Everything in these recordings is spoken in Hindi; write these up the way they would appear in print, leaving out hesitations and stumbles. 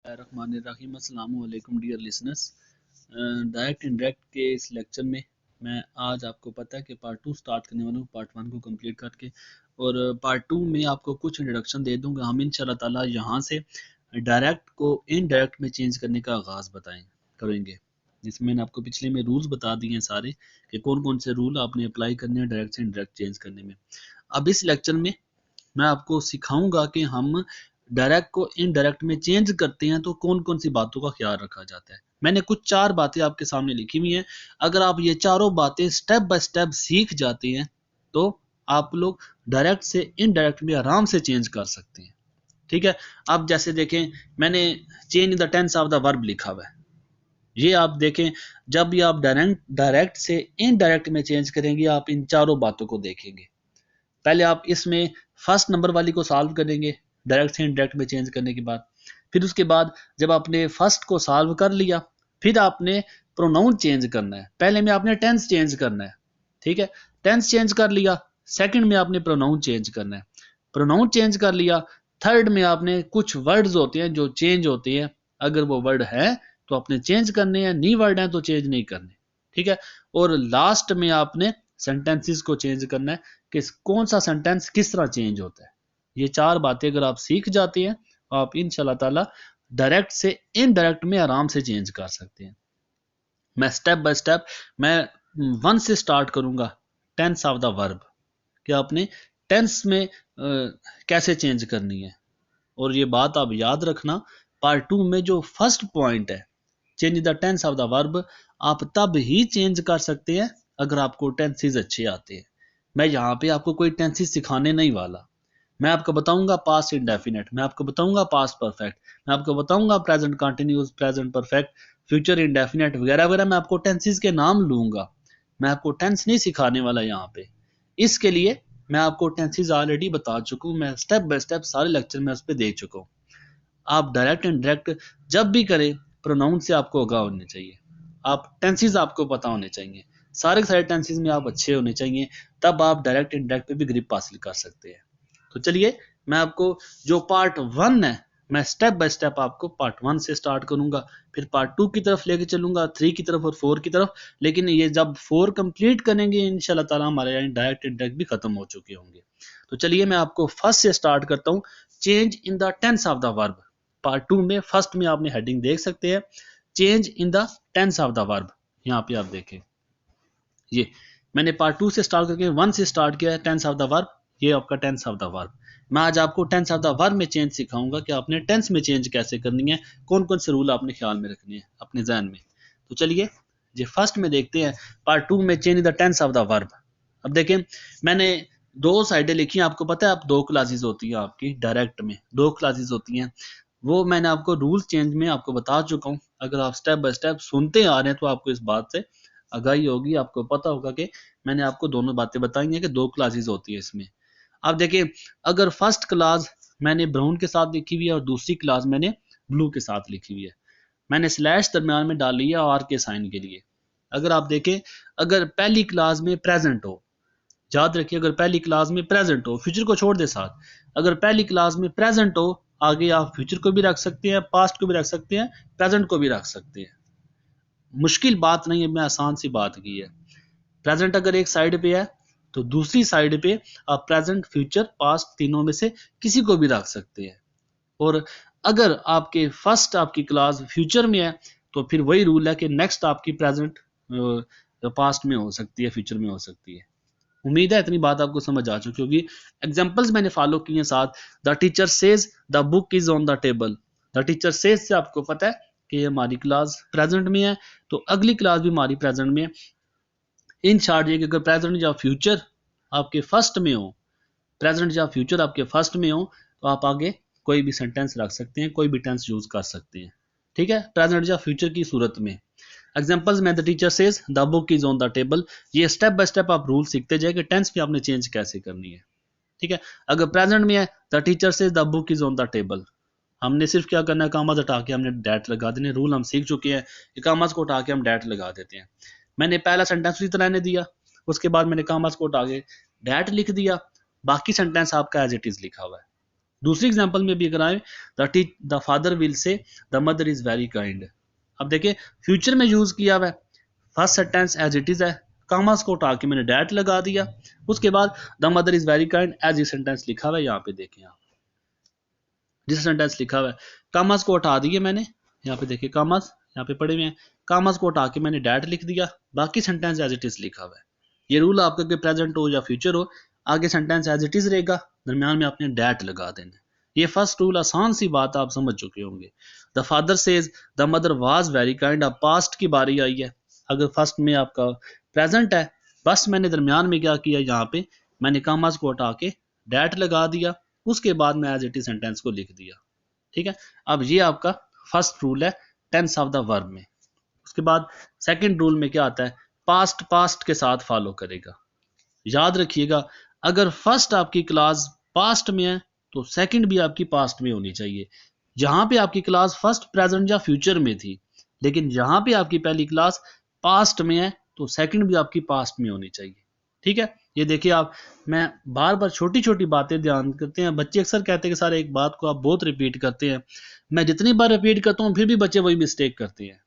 रहमान अस्सलाम वालेकुम डियर लिसनर्स। डायरेक्ट इनडायरेक्ट के इस लेक्चर में मैं आज आपको पता है कि पार्ट 2 स्टार्ट करने वाला हूँ पार्ट 1 को कंप्लीट करके, और पार्ट 2 में आपको कुछ इंट्रोडक्शन दे दूंगा। हम इंशाल्लाह ताला यहाँ से डायरेक्ट को इनडायरेक्ट में चेंज करने का आगाज़ करेंगे, जिसमें मैंने आपको पिछले में रूल्स बता दिए हैं सारे कि कौन कौन से रूल आपने अप्लाई करने हैं डायरेक्ट से इनडायरेक्ट चेंज करने में। अब इस लेक्चर में मैं आपको सिखाऊंगा कि हम डायरेक्ट को इनडायरेक्ट में चेंज करते हैं तो कौन कौन सी बातों का ख्याल रखा जाता है। मैंने कुछ 4 बातें आपके सामने लिखी हुई हैं। अगर आप ये चारों बातें स्टेप बाय स्टेप सीख जाते हैं तो आप लोग डायरेक्ट से इनडायरेक्ट में आराम से चेंज कर सकते हैं। ठीक है, अब जैसे देखें, मैंने change in the tense of the verb लिखा हुआ है। ये आप देखें, जब भी आप डायरेक्ट से इनडायरेक्ट में चेंज करेंगे आप इन चारों बातों को देखेंगे। पहले आप इसमें फर्स्ट नंबर वाली को सॉल्व करेंगे डायरेक्ट से इनडायरेक्ट में चेंज करने के बाद। फिर उसके बाद जब आपने फर्स्ट को सॉल्व कर लिया, फिर आपने प्रोनाउन चेंज करना है। पहले में आपने टेंस चेंज करना है, ठीक है, टेंस चेंज कर लिया। सेकंड में आपने प्रोनाउन चेंज करना है, प्रोनाउन चेंज कर लिया। थर्ड में आपने कुछ वर्ड्स होते हैं जो चेंज होते हैं, अगर वो वर्ड है तो आपने चेंज करने हैं, नी वर्ड है तो चेंज नहीं करने, ठीक है। और लास्ट में आपने सेंटेंसेस को चेंज करना है कि कौन सा सेंटेंस किस तरह चेंज होता है। ये 4 बातें अगर आप सीख जाते हैं तो आप इंशाल्लाह ताला डायरेक्ट से इनडायरेक्ट में आराम से चेंज कर सकते हैं। मैं स्टेप बाय स्टेप मैं 1 से स्टार्ट करूंगा, टेंस ऑफ द वर्ब, कि आपने टेंस में कैसे चेंज करनी है। और ये बात आप याद रखना, पार्ट 2 में जो फर्स्ट पॉइंट है change the tense of the verb, आप तब ही चेंज कर सकते हैं अगर आपको टेंसेस अच्छे आते हैं। मैं यहाँ पे आपको कोई टेंसेस सिखाने नहीं वाला। मैं आपको बताऊंगा पास्ट इंडेफिनेट, मैं आपको बताऊंगा पास्ट परफेक्ट, मैं आपको बताऊंगा present continuous, present perfect, future indefinite वगैरह वगैरह। मैं आपको टेंसेस के नाम लूंगा, मैं आपको टेंस नहीं सिखाने वाला यहाँ पे। इसके लिए मैं आपको टेंसेस ऑलरेडी बता चुका हूँ, मैं स्टेप बाय स्टेप सारे लेक्चर में उस पर दे चुका हूँ। आप डायरेक्ट इनडायरेक्ट जब भी करें प्रोनाउन से आपको आगाह होने चाहिए, आप टेंसेस आपको पता होने चाहिए, सारे के सारे टेंसेस में आप अच्छे होने चाहिए, तब आप डायरेक्ट इनडायरेक्ट पे भी ग्रिप हासिल कर सकते हैं। तो चलिए, मैं आपको जो पार्ट 1 है, मैं स्टेप बाय स्टेप आपको पार्ट 1 से स्टार्ट करूंगा, फिर पार्ट 2 की तरफ लेके चलूंगा, 3 की तरफ और 4 की तरफ। लेकिन ये जब 4 कंप्लीट करेंगे इंशाल्लाह ताला हमारे यहाँ डायरेक्ट इनडायरेक्ट भी खत्म हो चुके होंगे। तो चलिए मैं आपको फर्स्ट से स्टार्ट करता हूँ, change in the tense of the verb. Part 2 में फर्स्ट में आपने हेडिंग देख सकते हैं, change in the tense of the verb. यहाँ पे आप देखें, ये मैंने पार्ट 2 से स्टार्ट करके 1 से स्टार्ट किया है, टेंस ऑफ द वर्ब। ये आपका टेंस ऑफ द वर्ब। मैं आज आपको टेंस ऑफ द वर्ब में चेंज सिखाऊंगा कि आपने टेंस में चेंज कैसे करनी है, कौन कौन से रूल आपने ख्याल में रखने हैं अपने जहन में। तो चलिए ये फर्स्ट में देखते हैं, पार्ट 2 में change the tense of the verb. अब देखें, मैंने 2 साइडें लिखी हैं। आपको पता है आप 2 क्लासेस होती हैं आपकी डायरेक्ट में, 2 क्लासेस होती हैं। वो मैंने आपको रूल चेंज में आपको बता चुका हूँ। अगर आप स्टेप बाय स्टेप सुनते आ रहे हैं तो आपको इस बात से आगाही होगी, आपको पता होगा कि मैंने आपको दोनों बातें बताई हैं कि 2 क्लासेस होती है इसमें। अब देखिए, अगर फर्स्ट क्लास मैंने ब्राउन के साथ लिखी हुई है और दूसरी क्लास मैंने ब्लू के साथ लिखी हुई है, मैंने स्लैश दरम्यान में डाल लिया आर के साइन के लिए। अगर आप देखें, अगर पहली क्लास में प्रेजेंट हो, याद रखिए, अगर पहली क्लास में प्रेजेंट हो, फ्यूचर को छोड़ दे साथ, अगर पहली क्लास में प्रेजेंट हो, आगे आप फ्यूचर को भी रख सकते हैं, पास्ट को भी रख सकते हैं, प्रेजेंट को भी रख सकते हैं। मुश्किल बात नहीं है, मैं आसान सी बात की है। प्रेजेंट अगर एक साइड पे है तो दूसरी साइड पे आप प्रेजेंट, फ्यूचर, पास्ट तीनों में से किसी को भी रख सकते हैं। और अगर आपके फर्स्ट आपकी क्लास फ्यूचर में है तो फिर वही रूल है कि नेक्स्ट आपकी प्रेजेंट पास्ट में हो सकती है, फ्यूचर में हो सकती है। उम्मीद है इतनी बात आपको समझ आ चुकी होगी। एग्जांपल्स मैंने फॉलो किए साथ। The teacher says the book is on the table. The teacher says से आपको पता है कि हमारी क्लास प्रेजेंट में है, तो अगली क्लास भी हमारी प्रेजेंट में है। इन शॉर्ट ये कि अगर प्रेजेंट या फ्यूचर आपके फर्स्ट में हो, प्रेजेंट या फ्यूचर आपके फर्स्ट में हो, तो आप आगे कोई भी सेंटेंस रख सकते हैं, कोई भी टेंस यूज कर सकते हैं, ठीक है, प्रेजेंट या फ्यूचर की सूरत में। एग्जांपल्स में the teacher says the book is on the table. ये स्टेप बाय स्टेप आप रूल सीखते जाए कि टेंस में आपने चेंज कैसे करनी है, ठीक है। अगर प्रेजेंट में है, the teacher says the book is on the table, हमने सिर्फ क्या करना है, कामाज हटा के हमने डैट लगा देने। रूल हम सीख चुके हैं कि कामाज को उठा के हम डैट लगा देते हैं। मैंने पहला सेंटेंस उसी तरह ने दिया, उसके बाद मैंने कामाज को उठा के डैट लिख दिया, बाकी सेंटेंस आपका एज इट इज लिखा हुआ है। दूसरी एग्जांपल में भी अगर आए, the father will say the mother is very kind. अब देखिए फ्यूचर में यूज किया हुआ है, first sentence as it is है, कामास को उठा के मैंने डैट लगा दिया, उसके बाद the mother is very kind as ये सेंटेंस लिखा हुआ है, यहाँ पे देखें आप जिस सेंटेंस लिखा हुआ है, कामास को हटा दिए मैंने, यहाँ पे देखिए कामास यहाँ पे पड़े हुए हैं, कामास को हटा के मैंने डैट लिख दिया, बाकी सेंटेंस एज इट इज लिखा हुआ है। ये रूल आपका कि प्रेजेंट हो या फ्यूचर हो, आगे सेंटेंस एज इट इज रहेगा, दरमियान में आपने डैट लगा देना। ये फर्स्ट रूल, आसान सी बात आप समझ चुके होंगे। The father says the mother was very kind, अब पास्ट की बारी आई है। अगर फर्स्ट में आपका प्रेजेंट है, बस मैंने दरमियान में क्या किया, यहाँ पे मैंने कामास को हटा के डैट लगा दिया, उसके बाद मैं एज इट इज सेंटेंस को लिख दिया। ठीक है, अब ये आपका फर्स्ट रूल है टेंस ऑफ द वर्ब में। उसके बाद सेकंड रूल में क्या आता है, पास्ट पास्ट के साथ फॉलो करेगा। याद रखिएगा, अगर फर्स्ट आपकी क्लास पास्ट में है तो सेकंड भी आपकी पास्ट में होनी चाहिए। जहां पे आपकी क्लास फर्स्ट प्रेजेंट या फ्यूचर में थी, लेकिन जहां पे आपकी पहली क्लास पास्ट में है तो सेकंड भी आपकी पास्ट में होनी चाहिए। ठीक है, ये देखिए आप, मैं बार बार छोटी छोटी बातें ध्यान करते हैं, बच्चे अक्सर कहते हैं कि सर एक बात को आप बहुत रिपीट करते हैं, मैं जितनी बार रिपीट करता हूँ फिर भी बच्चे वही मिस्टेक करते हैं,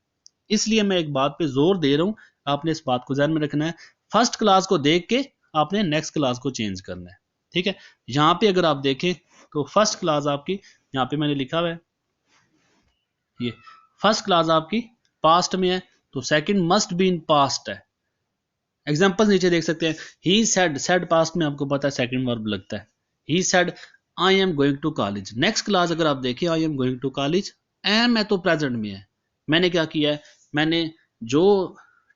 इसलिए मैं एक बात पे जोर दे रहा हूँ, आपने इस बात को ध्यान में रखना है। फर्स्ट क्लास को देख के आपने नेक्स्ट क्लास को चेंज करना है। ठीक है, यहाँ पे अगर आप देखें तो फर्स्ट क्लास आपकी, यहाँ पे मैंने लिखा हुआ है ये फर्स्ट क्लास आपकी पास्ट में है तो second must be in past है। एग्जांपल नीचे देख सकते हैं, ही सेड, सेड पास्ट में आपको पता है सेकंड वर्ब लगता है, he said I am going to college. Next class अगर आप देखें, I am going to college, am है तो प्रेजेंट में है, मैंने क्या किया है, मैंने जो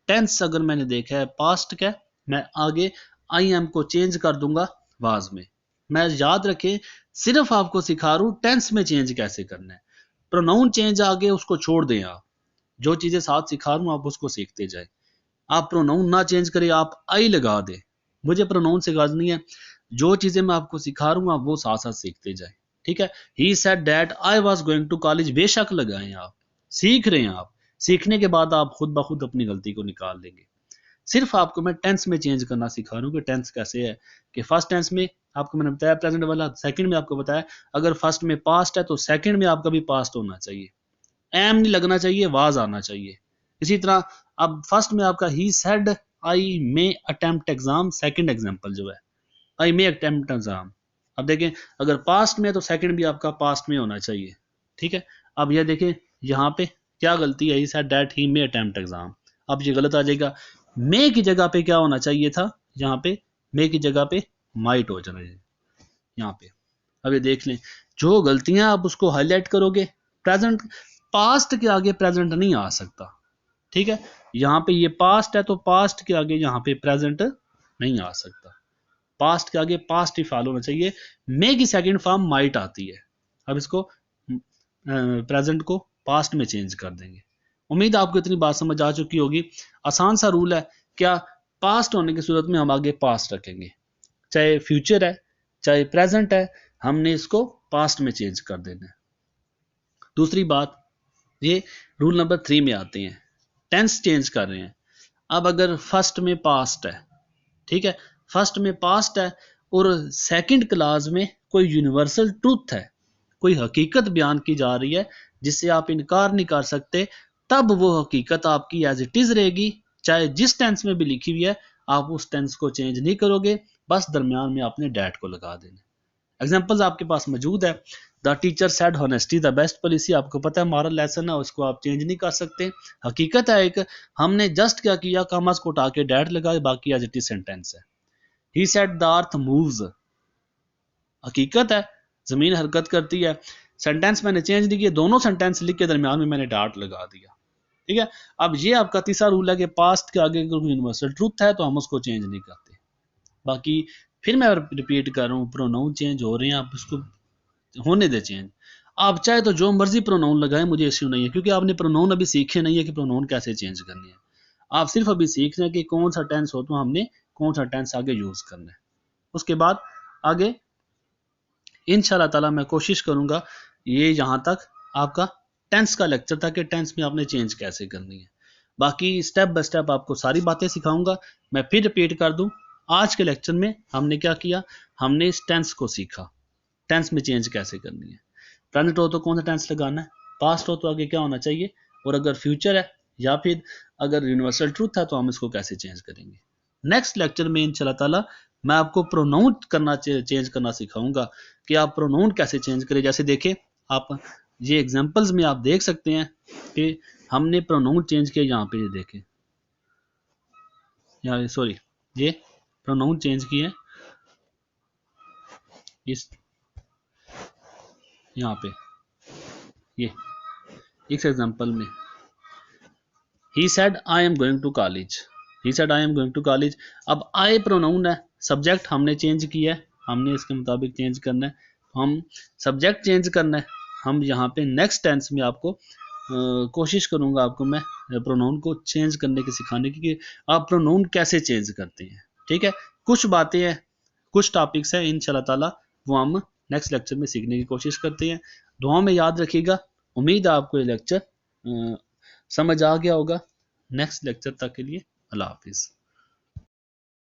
टेंस अगर मैंने देखा है पास्ट का, मैं आगे आई एम को चेंज कर दूंगा वाज में। मैं याद रखें, सिर्फ आपको सिखा रहा हूं टेंस में चेंज कैसे करना है, प्रोनाउन चेंज आगे उसको छोड़ दें आप, जो चीजें साथ सिखा रहा हूं आप उसको सीखते जाए। आप प्रोनाउन ना चेंज करें, आप आई लगा दे, मुझे प्रोनाउन से गाज नहीं है, जो चीजें मैं आपको सिखा रहा हूँ आप वो साथ साथ सीखते जाए। ठीक है, he said that I was going to college, बेशक लगाएं आप, सीख रहे हैं आप, सीखने के बाद आप खुद ब खुद अपनी गलती को निकाल लेंगे। सिर्फ आपको मैं टेंस में चेंज करना सिखा रहा हूँ कि टेंस कैसे है, कि फर्स्ट टेंस में आपको मैंने बताया प्रेजेंट वाला, सेकंड में आपको बताया अगर फर्स्ट में पास्ट है तो सेकंड में आपका भी पास्ट होना चाहिए, एम नहीं लगना चाहिए, वाज आना चाहिए। इसी तरह अब फर्स्ट में आपका ही सेड आई मे अटेम्प्ट एग्जाम, सेकंड एग्जांपल जो है आई मे अटेम्प्ट एग्जाम, अब देखें अगर पास्ट में है तो सेकंड भी आपका पास्ट में होना चाहिए। ठीक है, अब यह देखें यहाँ पे क्या गलती है, he said that he may attempt exam, अब ये गलत आ जाएगा, मे की जगह पे क्या होना चाहिए था, यहाँ पे मे की जगह पे माइट हो जाना चाहिए यहाँ पे। अब ये देख लें, जो गलतियां आप उसको हाईलाइट करोगे, प्रेजेंट पास्ट के आगे प्रेजेंट नहीं आ सकता। ठीक है, यहाँ पे ये पास्ट है तो पास्ट के आगे यहाँ पे प्रेजेंट नहीं आ सकता, पास्ट के आगे पास्ट ही फॉलो होना चाहिए। मे की सेकंड फॉर्म माइट आती है, अब इसको प्रेजेंट को पास्ट में चेंज कर देंगे। उम्मीद आपको इतनी बात समझ आ चुकी होगी, आसान सा रूल है, क्या पास्ट होने की सूरत में हम आगे पास्ट रखेंगे, चाहे फ्यूचर है चाहे प्रेजेंट है, हमने इसको पास्ट में चेंज कर देना है। दूसरी बात, ये रूल नंबर 3 में आते हैं, टेंस चेंज कर रहे हैं। अब अगर फर्स्ट में पास्ट है, ठीक है, फर्स्ट में पास्ट है और सेकंड क्लास में कोई यूनिवर्सल ट्रूथ है, कोई हकीकत बयान की जा रही है जिससे आप इनकार नहीं कर सकते, तब वो हकीकत आपकी एज इट इज रहेगी, चाहे जिस टेंस में भी लिखी हुई है, आप उस टेंस को चेंज नहीं करोगे, बस दरमियान में आपने डैट को लगा देना। एग्जाम्पल्स आपके पास मौजूद है, the teacher said honesty the best policy, आपको पता है मॉरल लेसन है, उसको आप चेंज नहीं कर सकते। हकीकत है एक, हमने जस्ट क्या किया, कामास को उठा के डैट लगाए, बाकी एज इट इज सेंटेंस है। He said the earth moves, हकीकत है जमीन हरकत करती है, सेंटेंस मैंने चेंज नहीं किया, दोनों सेंटेंस लिख के दरमियान में मैंने डैट लगा दिया। ठीक है, अब ये आपका तीसरा रूल है कि पास्ट के आगे कोई यूनिवर्सल ट्रूथ है तो हम उसको चेंज नहीं करते। बाकी फिर मैं रिपीट कर रहा हूँ, प्रोनाउन चेंज हो रहे हैं, आप उसको होने दे चेंज, आप चाहे तो जो मर्जी प्रोनाउन लगाएं, मुझे इश्यू नहीं है, क्योंकि आपने प्रोनाउन अभी सीखे नहीं है कि प्रोनाउन कैसे चेंज करने हैं, आप सिर्फ अभी सीख रहे हैं कि कौन सा टेंस हो तो हमने कौन सा टेंस आगे यूज करना है। उसके बाद आगे इंशाल्लाह ताला मैं कोशिश करूंगा, ये यहाँ तक आपका टेंस का लेक्चर था कि टेंस में आपने चेंज कैसे करनी है, बाकी स्टेप बाय स्टेप आपको सारी बातें सिखाऊंगा। मैं फिर रिपीट कर दूं, आज के लेक्चर में हमने क्या किया, हमने इस टेंस को सीखा, टेंस में चेंज कैसे करनी है। प्रेजेंट हो तो कौन सा टेंस लगाना है, पास्ट हो तो आगे क्या होना चाहिए, और अगर फ्यूचर है या फिर अगर यूनिवर्सल ट्रूथ है तो हम इसको कैसे चेंज करेंगे। नेक्स्ट लेक्चर में इंशाल्लाह ताला मैं आपको प्रोनाउन करना चेंज करना सिखाऊंगा कि आप प्रोनाउन कैसे चेंज करें। जैसे देखें आप ये एग्जांपल्स में आप देख सकते हैं कि हमने प्रोनाउन चेंज किया, यहाँ पे ये देखें, यहाँ सॉरी ये प्रोनाउन चेंज किए इस यहाँ पे ये इस एग्जांपल में he said I am going to college, he said I am going to college. अब आई प्रोनाउन है, सब्जेक्ट हमने चेंज किया है, हमने इसके मुताबिक चेंज करना है, हम सब्जेक्ट चेंज करना है। हम यहाँ पे नेक्स्ट टेंस में आपको कोशिश करूँगा आपको मैं प्रोनाउन को चेंज करने की सिखाने की कि आप प्रोनाउन कैसे चेंज करते हैं। ठीक है, कुछ बातें हैं, कुछ टॉपिक्स हैं इंशाल्लाह ताला वो हम नेक्स्ट लेक्चर में सीखने की कोशिश करते हैं। दुआ में याद रखिएगा। उम्मीद है आपको ये लेक्चर समझ आ गया होगा। नेक्स्ट लेक्चर तक के लिए अल्लाह हाफिज़।